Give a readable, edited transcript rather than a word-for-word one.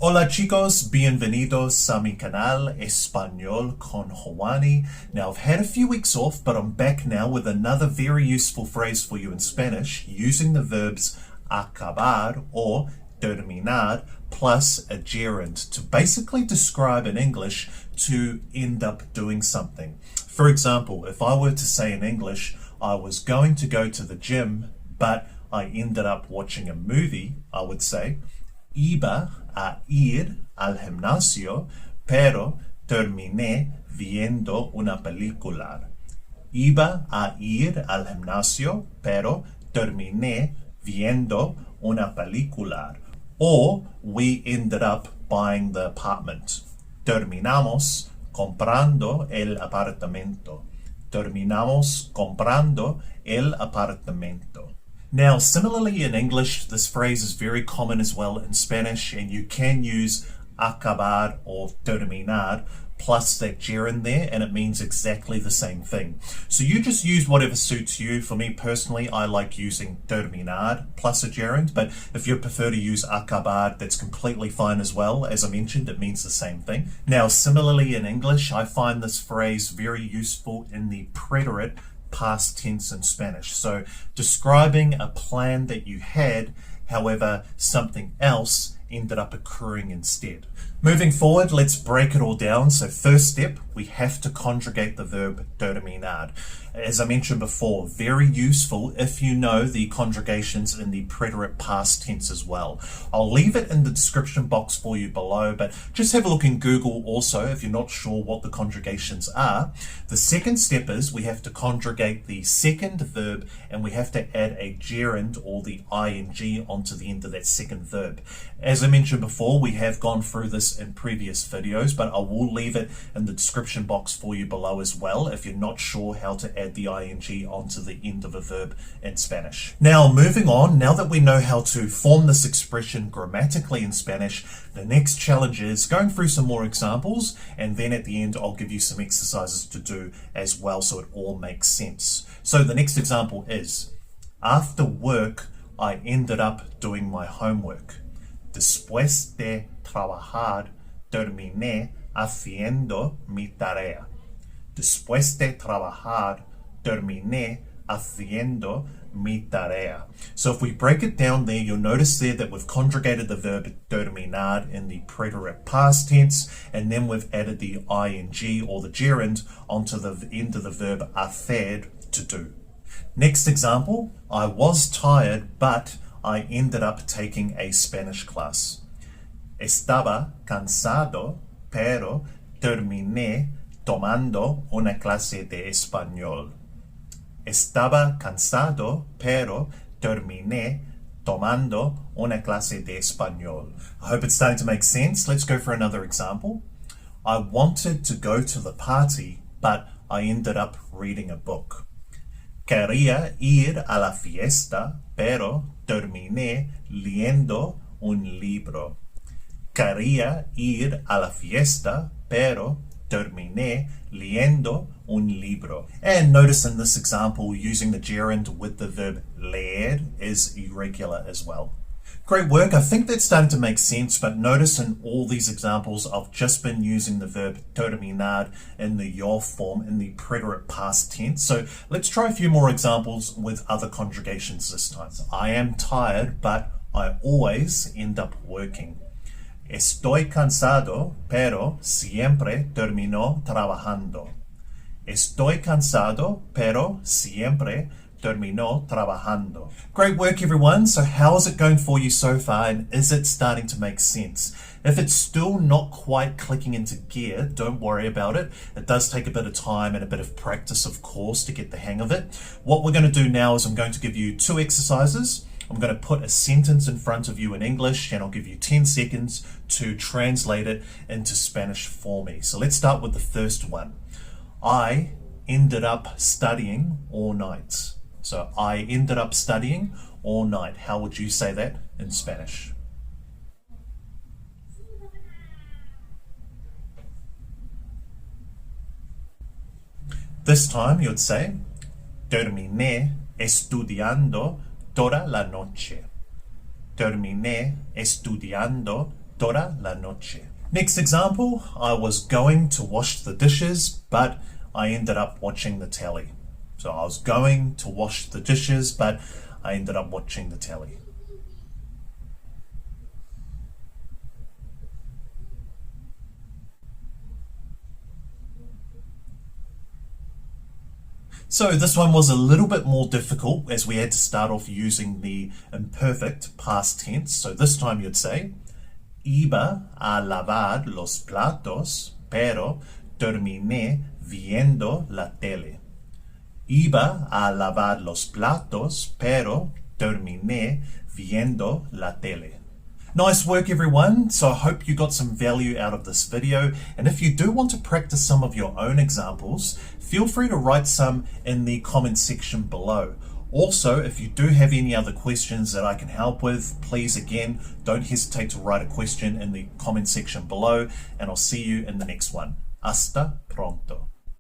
Hola chicos, bienvenidos a mi canal Español con Juani. Now I've had a few weeks off, but I'm back now with another very useful phrase for you in Spanish using the verbs acabar or terminar plus a gerund to basically describe in English to end up doing something. For example, if I were to say in English, I was going to go to the gym, but I ended up watching a movie, I would say, iba a ir al gimnasio, pero terminé viendo una película. Iba a ir al gimnasio, pero terminé viendo una película. Or we ended up buying the apartment. Terminamos comprando el apartamento. Terminamos comprando el apartamento. Now, similarly in English, this phrase is very common as well in Spanish, and you can use acabar or terminar plus that gerund there, and it means exactly the same thing. So you just use whatever suits you. For me personally, I like using terminar plus a gerund, but if you prefer to use acabar, that's completely fine as well. As I mentioned, it means the same thing. Now, similarly in English, I find this phrase very useful in the preterite past tense in Spanish. So describing a plan that you had, however, something else ended up occurring instead. Moving forward, let's break it all down. So first step, we have to conjugate the verb terminar. As I mentioned before, very useful if you know the conjugations in the preterite past tense as well. I'll leave it in the description box for you below, but just have a look in Google also if you're not sure what the conjugations are. The second step is we have to conjugate the second verb and we have to add a gerund or the ing onto the end of that second verb. As I mentioned before, we have gone through this in previous videos, but I will leave it in the description box for you below as well if you're not sure how to add the ing onto the end of a verb in Spanish. Now, moving on, now that we know how to form this expression grammatically in Spanish, the next challenge is going through some more examples, and then at the end I'll give you some exercises to do as well so it all makes sense. So the next example is, after work, I ended up doing my homework. Después de trabajar, terminé haciendo mi tarea. Después de trabajar, terminé haciendo mi tarea. So if we break it down there, you'll notice there that we've conjugated the verb terminar in the preterite past tense, and then we've added the ing or the gerund onto the end of the verb hacer, to do. Next example, I was tired, but I ended up taking a Spanish class. Estaba cansado, pero terminé tomando una clase de español. Estaba cansado, pero terminé tomando una clase de español. I hope it's starting to make sense. Let's go for another example. I wanted to go to the party, but I ended up reading a book. Quería ir a la fiesta, pero terminé leyendo un libro. Quería ir a la fiesta, pero terminé leyendo un libro. And notice in this example, using the gerund with the verb leer is irregular as well. Great work. I think that's starting to make sense, but notice in all these examples, I've just been using the verb terminar in the yo form in the preterite past tense. So let's try a few more examples with other conjugations this time. So, I am tired, but I always end up working. Estoy cansado, pero siempre termino trabajando. Estoy cansado, pero siempre terminó trabajando. Great work, everyone. So how is it going for you so far, and is it starting to make sense? If it's still not quite clicking into gear, don't worry about it. It does take a bit of time and a bit of practice, of course, to get the hang of it. What we're going to do now is I'm going to give you two exercises. I'm going to put a sentence in front of you in English, and I'll give you 10 seconds to translate it into Spanish for me. So let's start with the first one. I ended up studying all night. So I ended up studying all night. How would you say that in Spanish? This time you'd say, terminé estudiando toda la noche. Terminé estudiando toda la noche. Next example, I was going to wash the dishes, but I ended up watching the telly. So I was going to wash the dishes, but I ended up watching the telly. So this one was a little bit more difficult as we had to start off using the imperfect past tense. So this time you'd say, iba a lavar los platos, pero terminé viendo la tele. Iba a lavar los platos, pero terminé viendo la tele. Nice work, everyone. So I hope you got some value out of this video. And if you do want to practice some of your own examples, feel free to write some in the comment section below. Also, if you do have any other questions that I can help with, please again, don't hesitate to write a question in the comment section below, and I'll see you in the next one. Hasta pronto.